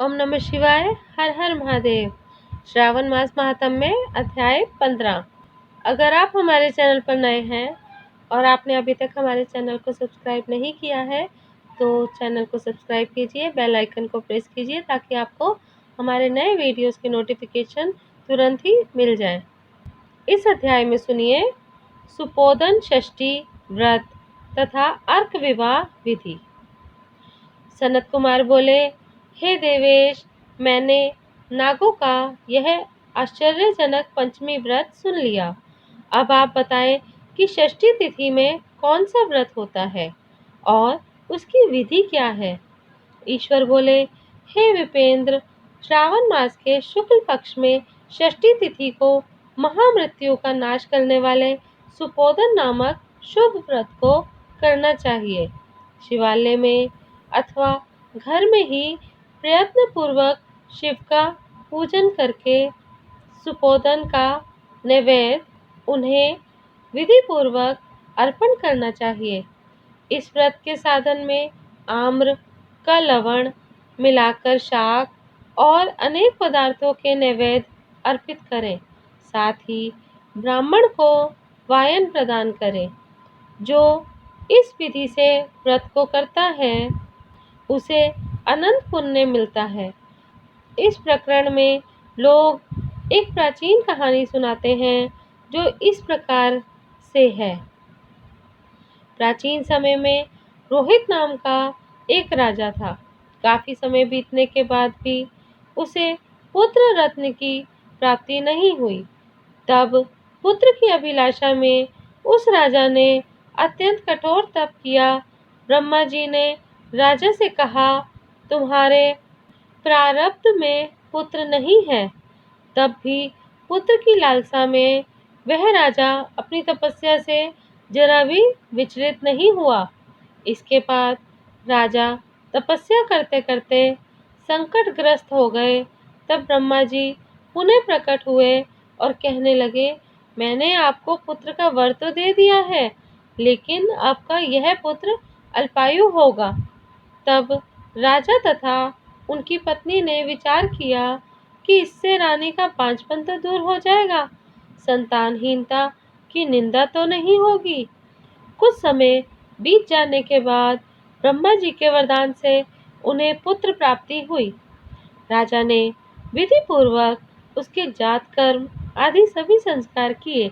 ओम नमः शिवाय। हर हर महादेव। श्रावण मास महात्म्य अध्याय 15। अगर आप हमारे चैनल पर नए हैं और आपने अभी तक हमारे चैनल को सब्सक्राइब नहीं किया है तो चैनल को सब्सक्राइब कीजिए, बेल आइकन को प्रेस कीजिए ताकि आपको हमारे नए वीडियोस के नोटिफिकेशन तुरंत ही मिल जाए। इस अध्याय में सुनिए सुपोदन षष्ठी व्रत तथा अर्क विवाह विधि। सनत कुमार बोले, हे देवेश, मैंने नागों का यह आश्चर्यजनक पंचमी व्रत सुन लिया। अब आप बताएं कि षष्ठी तिथि में कौन सा व्रत होता है और उसकी विधि क्या है। ईश्वर बोले, हे विपेंद्र, श्रावण मास के शुक्ल पक्ष में षष्ठी तिथि को महामृत्यु का नाश करने वाले सुपोदन नामक शुभ व्रत को करना चाहिए। शिवालय में अथवा घर में ही प्रयत्न पूर्वक शिव का पूजन करके सुपोदन का नैवेद्य उन्हें विधि पूर्वक अर्पण करना चाहिए। इस व्रत के साधन में आम्र का लवण मिलाकर शाक और अनेक पदार्थों के नैवेद्य अर्पित करें। साथ ही ब्राह्मण को वायन प्रदान करें। जो इस विधि से व्रत को करता है उसे अनंत पुण्य मिलता है। इस प्रकरण में लोग एक प्राचीन कहानी सुनाते हैं जो इस प्रकार से है। प्राचीन समय में रोहित नाम का एक राजा था। काफी समय बीतने के बाद भी उसे पुत्र रत्न की प्राप्ति नहीं हुई। तब पुत्र की अभिलाषा में उस राजा ने अत्यंत कठोर तप किया। ब्रह्मा जी ने राजा से कहा, तुम्हारे प्रारब्ध में पुत्र नहीं है। तब भी पुत्र की लालसा में वह राजा अपनी तपस्या से जरा भी विचलित नहीं हुआ। इसके बाद राजा तपस्या करते करते संकटग्रस्त हो गए। तब ब्रह्मा जी पुनः प्रकट हुए और कहने लगे, मैंने आपको पुत्र का वर तो दे दिया है, लेकिन आपका यह पुत्र अल्पायु होगा। तब राजा तथा उनकी पत्नी ने विचार किया कि इससे रानी का बांझपन तो दूर हो जाएगा, संतानहीनता की निंदा तो नहीं होगी। कुछ समय बीत जाने के बाद ब्रह्मा जी के वरदान से उन्हें पुत्र प्राप्ति हुई। राजा ने विधि पूर्वक उसके जात कर्म आदि सभी संस्कार किए।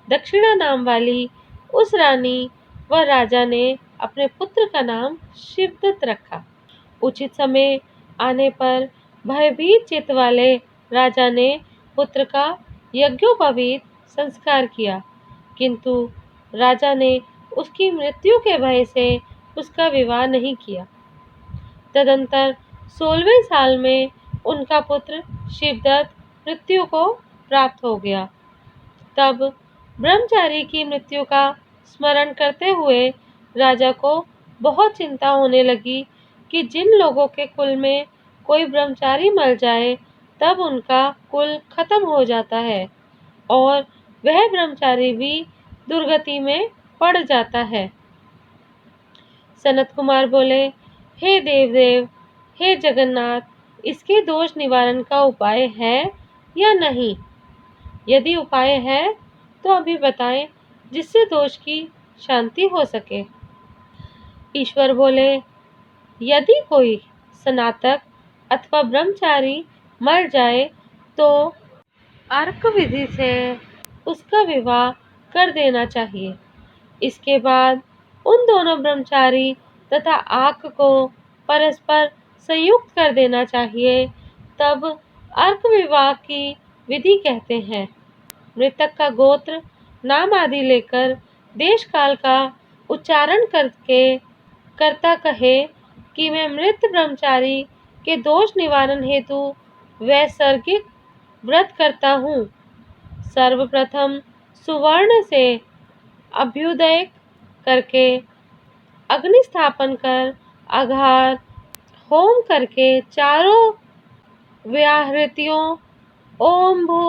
दक्षिणा नाम वाली उस रानी व राजा ने अपने पुत्र का नाम शिवदत्त रखा। उचित समय आने पर भयभीत चित्त वाले राजा ने पुत्र का यज्ञोपवीत संस्कार किया, किंतु राजा ने उसकी मृत्यु के भय से उसका विवाह नहीं किया। तदंतर 16वें साल में उनका पुत्र शिवदत्त मृत्यु को प्राप्त हो गया। तब ब्रह्मचारी की मृत्यु का स्मरण करते हुए राजा को बहुत चिंता होने लगी कि जिन लोगों के कुल में कोई ब्रह्मचारी मर जाए तब उनका कुल खत्म हो जाता है और वह ब्रह्मचारी भी दुर्गति में पड़ जाता है। सनत कुमार बोले, हे देवदेव, हे जगन्नाथ, इसके दोष निवारण का उपाय है या नहीं? यदि उपाय है तो अभी बताएं जिससे दोष की शांति हो सके। ईश्वर बोले, यदि कोई स्नातक अथवा ब्रह्मचारी मर जाए तो अर्क विधि से उसका विवाह कर देना चाहिए। इसके बाद उन दोनों ब्रह्मचारी तथा आक को परस्पर संयुक्त कर देना चाहिए। तब अर्क विवाह की विधि कहते हैं। मृतक का गोत्र नाम आदि लेकर देश काल का उच्चारण करके कर्ता कहे कि मैं मृत ब्रह्मचारी के दोष निवारण हेतु वैसर्गिक व्रत करता हूँ। सर्वप्रथम सुवर्ण से अभ्युदय करके अग्नि स्थापन कर आघार होम करके चारों व्याहृतियों ओम भू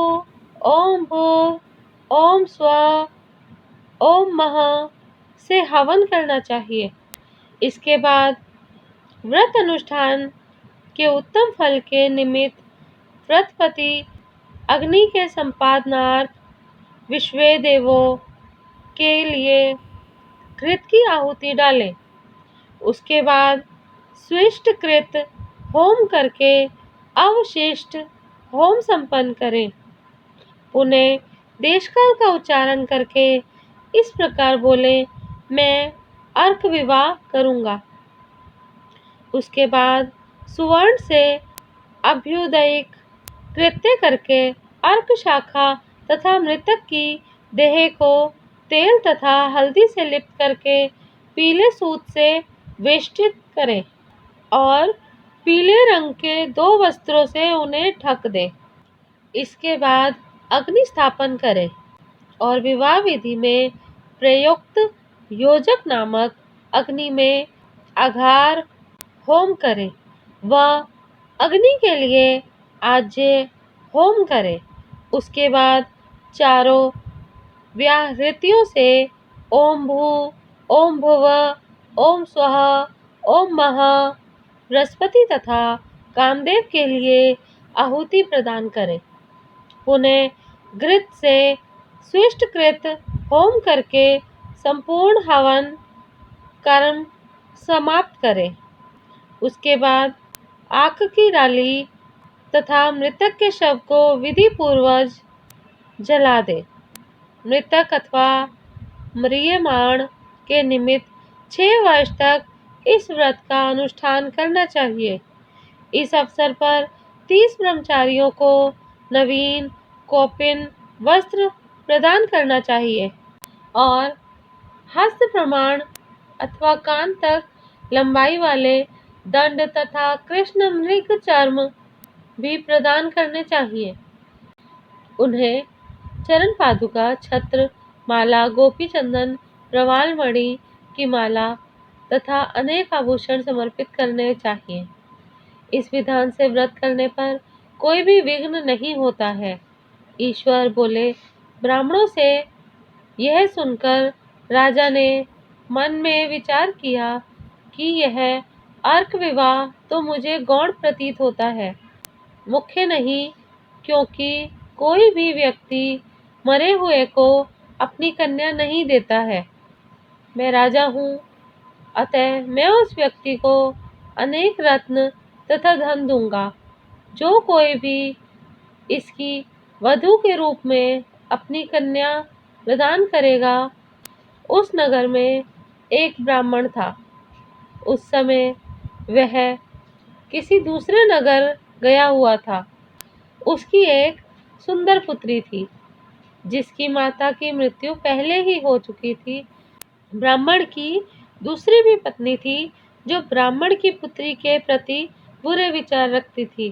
ओम भू ओम स्व ओम मह से हवन करना चाहिए। इसके बाद व्रत अनुष्ठान के उत्तम फल के निमित्त व्रतपति अग्नि के संपादनार्थ विश्व देवों के लिए घृत की आहुति डालें। उसके बाद स्विष्टकृत होम करके अवशिष्ट होम संपन्न करें। पुनः देशकाल का उच्चारण करके इस प्रकार बोले, मैं अर्क विवाह करूंगा। उसके बाद सुवर्ण से अभ्युदयिक कृत्य करके अर्क शाखा तथा मृतक की देह को तेल तथा हल्दी से लिप्त करके पीले सूत से वेष्टित करें और पीले रंग के 2 वस्त्रों से उन्हें ढक दें। इसके बाद अग्नि स्थापन करें और विवाह विधि में प्रयुक्त योजक नामक अग्नि में आघार होम करें व अग्नि के लिए आज्य होम करें। उसके बाद चारों व्याहृतियों से ओम भू, ओम भुव, ओम स्वः, ओम मः, बृहस्पति तथा कामदेव के लिए आहुति प्रदान करें। पुनः घृत से स्विष्टकृत होम करके संपूर्ण हवन कर्म समाप्त करें। उसके बाद आक की डाली तथा मृतक के शव को विधि पूर्वक जला दे। मृतक अथवा म्रियमाण के निमित्त 6 वर्ष तक इस व्रत का अनुष्ठान करना चाहिए। इस अवसर पर 30 ब्रह्मचारियों को नवीन कौपिन वस्त्र प्रदान करना चाहिए और हस्त प्रमाण अथवा कान तक लंबाई वाले दंड तथा कृष्ण मृग चर्म भी प्रदान करने चाहिए। उन्हें चरण पादुका, छत्र, माला, गोपी चंदन, प्रवाल मणि की माला तथा अनेक आभूषण समर्पित करने चाहिए। इस विधान से व्रत करने पर कोई भी विघ्न नहीं होता है। ईश्वर बोले, ब्राह्मणों से यह सुनकर राजा ने मन में विचार किया कि यह अर्क विवाह तो मुझे गौण प्रतीत होता है, मुख्य नहीं, क्योंकि कोई भी व्यक्ति मरे हुए को अपनी कन्या नहीं देता है। मैं राजा हूँ, अतः मैं उस व्यक्ति को अनेक रत्न तथा धन दूंगा जो कोई भी इसकी वधू के रूप में अपनी कन्या प्रदान करेगा। उस नगर में एक ब्राह्मण था। उस समय वह किसी दूसरे नगर गया हुआ था। उसकी एक सुंदर पुत्री थी जिसकी माता की मृत्यु पहले ही हो चुकी थी। ब्राह्मण की दूसरी भी पत्नी थी जो ब्राह्मण की पुत्री के प्रति बुरे विचार रखती थी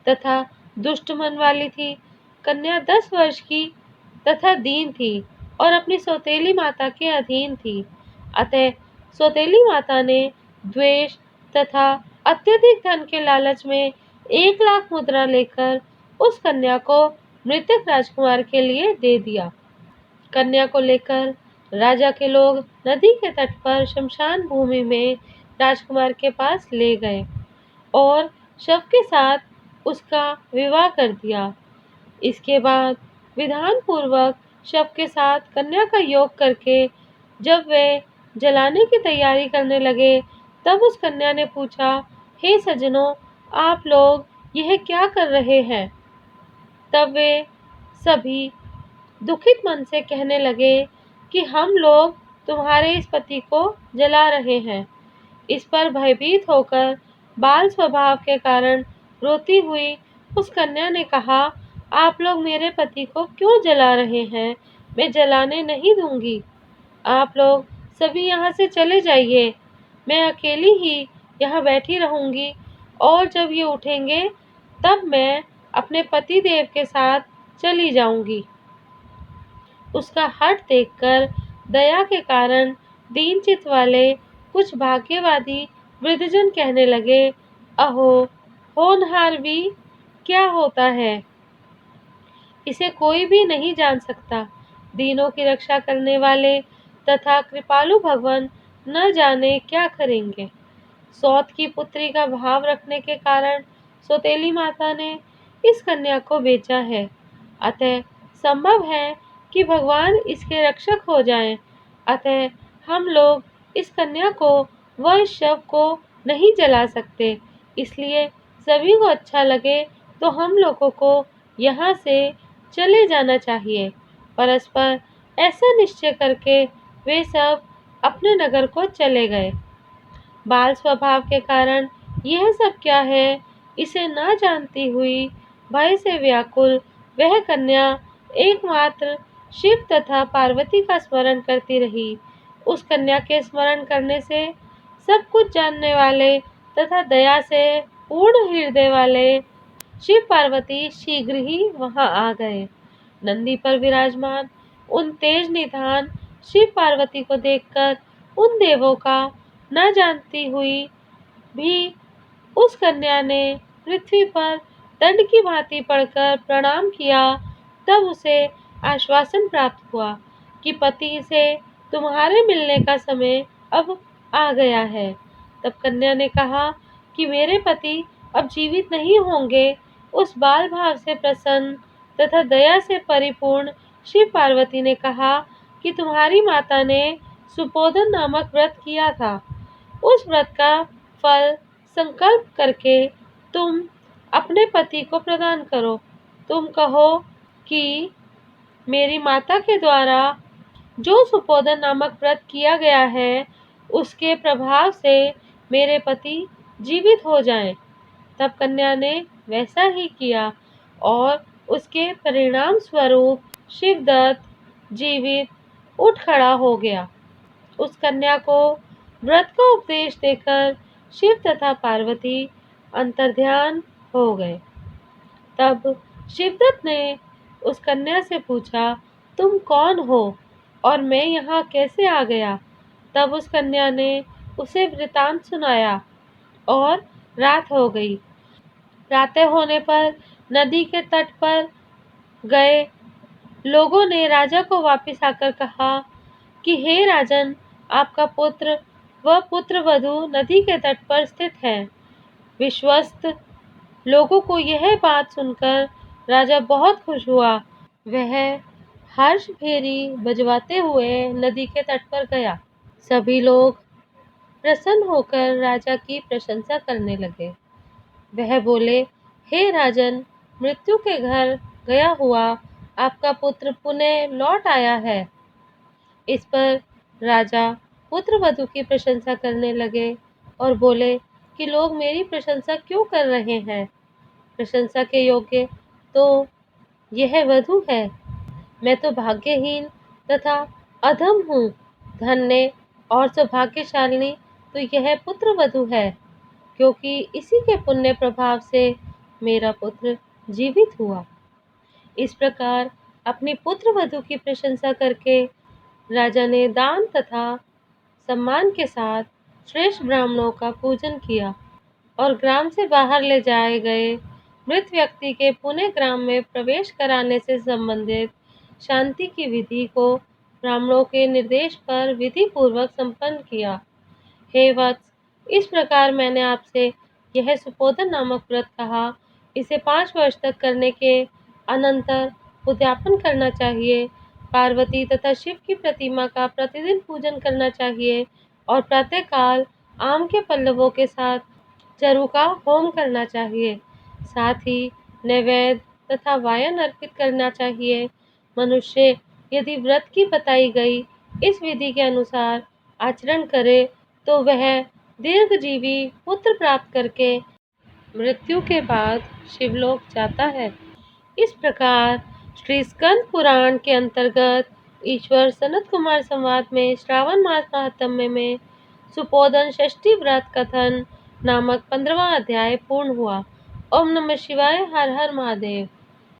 तथा दुष्ट मन वाली थी। कन्या 10 वर्ष की तथा दीन थी और अपनी सौतेली माता के अधीन थी। अतः सौतेली माता ने द्वेष तथा अत्यधिक धन के लालच में 1 लाख मुद्रा लेकर उस कन्या को मृतक राजकुमार के लिए दे दिया। कन्या को लेकर राजा के लोग नदी के तट पर शमशान भूमि में राजकुमार के पास ले गए और शव के साथ उसका विवाह कर दिया। इसके बाद विधान पूर्वक शव के साथ कन्या का योग करके जब वे जलाने की तैयारी करने लगे तब उस कन्या ने पूछा, हे सज्जनों, आप लोग यह क्या कर रहे हैं? तब वे सभी दुखित मन से कहने लगे कि हम लोग तुम्हारे इस पति को जला रहे हैं। इस पर भयभीत होकर बाल स्वभाव के कारण रोती हुई उस कन्या ने कहा, आप लोग मेरे पति को क्यों जला रहे हैं? मैं जलाने नहीं दूंगी। आप लोग सभी यहाँ से चले जाइए। मैं अकेली ही यहाँ बैठी रहूंगी और जब ये उठेंगे तब मैं अपने पति देव के साथ चली जाऊंगी। उसका हठ देखकर दया के कारण दीनचित वाले कुछ भाग्यवादी वृद्धजन कहने लगे, अहो, होनहार भी क्या होता है? इसे कोई भी नहीं जान सकता। दीनों की रक्षा करने वाले तथा कृपालु भगवान न जाने क्या करेंगे। सौत की पुत्री का भाव रखने के कारण सौतेली माता ने इस कन्या को बेचा है। अतः संभव है कि भगवान इसके रक्षक हो जाएं। अतः हम लोग इस कन्या को व इस शव को नहीं जला सकते। इसलिए सभी को अच्छा लगे तो हम लोगों को यहाँ से चले जाना चाहिए। परस्पर ऐसा निश्चय करके वे सब अपने नगर को चले गए। बाल स्वभाव के कारण यह सब क्या है, इसे न जानती हुई भय से व्याकुल वह कन्या एकमात्र शिव तथा पार्वती का स्मरण करती रही। उस कन्या के स्मरण करने से सब कुछ जानने वाले तथा दया से पूर्ण हृदय वाले शिव पार्वती शीघ्र ही वहां आ गए। नंदी पर विराजमान उन तेज निधान शिव पार्वती को देखकर उन देवों का न जानती हुई भी उस कन्या ने पृथ्वी पर दंड की भांति पड़कर प्रणाम किया। तब उसे आश्वासन प्राप्त हुआ कि पति से तुम्हारे मिलने का समय अब आ गया है। तब कन्या ने कहा कि मेरे पति अब जीवित नहीं होंगे। उस बाल भाव से प्रसन्न तथा दया से परिपूर्ण शिव पार्वती ने कहा कि तुम्हारी माता ने सुपोधन नामक व्रत किया था। उस व्रत का फल संकल्प करके तुम अपने पति को प्रदान करो। तुम कहो कि मेरी माता के द्वारा जो सुपोधन नामक व्रत किया गया है, उसके प्रभाव से मेरे पति जीवित हो जाएं। तब कन्या ने वैसा ही किया और उसके परिणाम स्वरूप शिवदत्त जीवित उठ खड़ा हो गया। उस कन्या को व्रत का उपदेश देकर शिव तथा पार्वती अंतर्ध्यान हो गए। तब शिवदत्त ने उस कन्या से पूछा, तुम कौन हो और मैं यहाँ कैसे आ गया? तब उस कन्या ने उसे वृतांत सुनाया और रात हो गई। प्रातः होने पर नदी के तट पर गए लोगों ने राजा को वापस आकर कहा कि हे राजन, आपका पुत्र व पुत्रवधू नदी के तट पर स्थित है। विश्वस्त लोगों को यह बात सुनकर राजा बहुत खुश हुआ। वह हर्ष भेरी बजवाते हुए नदी के तट पर गया। सभी लोग प्रसन्न होकर राजा की प्रशंसा करने लगे। वह बोले, हे राजन, मृत्यु के घर गया हुआ आपका पुत्र पुनः लौट आया है। इस पर राजा पुत्रवधू की प्रशंसा करने लगे और बोले कि लोग मेरी प्रशंसा क्यों कर रहे हैं? प्रशंसा के योग्य तो यह वधू है। मैं तो भाग्यहीन तथा अधम हूँ। धन्य और सौभाग्यशालिनी तो यह पुत्रवधू है, क्योंकि इसी के पुण्य प्रभाव से मेरा पुत्र जीवित हुआ। इस प्रकार अपनी पुत्रवधू की प्रशंसा करके राजा ने दान तथा सम्मान के साथ श्रेष्ठ ब्राह्मणों का पूजन किया और ग्राम से बाहर ले जाए गए मृत व्यक्ति के पुनः ग्राम में प्रवेश कराने से संबंधित शांति की विधि को ब्राह्मणों के निर्देश पर विधि पूर्वक संपन्न किया। हे वत्स, इस प्रकार मैंने आपसे यह सुपोधन नामक व्रत कहा। इसे 5 वर्ष तक करने के अनंतर उद्यापन करना चाहिए। पार्वती तथा शिव की प्रतिमा का प्रतिदिन पूजन करना चाहिए और प्रातःकाल आम के पल्लवों के साथ चरु का होम करना चाहिए। साथ ही नैवेद्य तथा वायन अर्पित करना चाहिए। मनुष्य यदि व्रत की बताई गई इस विधि के अनुसार आचरण करे तो वह दीर्घजीवी पुत्र प्राप्त करके मृत्यु के बाद शिवलोक जाता है। इस प्रकार श्री स्कंद पुराण के अंतर्गत ईश्वर सनत कुमार संवाद में श्रावण मास महात्म्य में सुपोधन षष्ठी व्रत कथन नामक 15वां अध्याय पूर्ण हुआ। ओम नमः शिवाय। हर हर महादेव।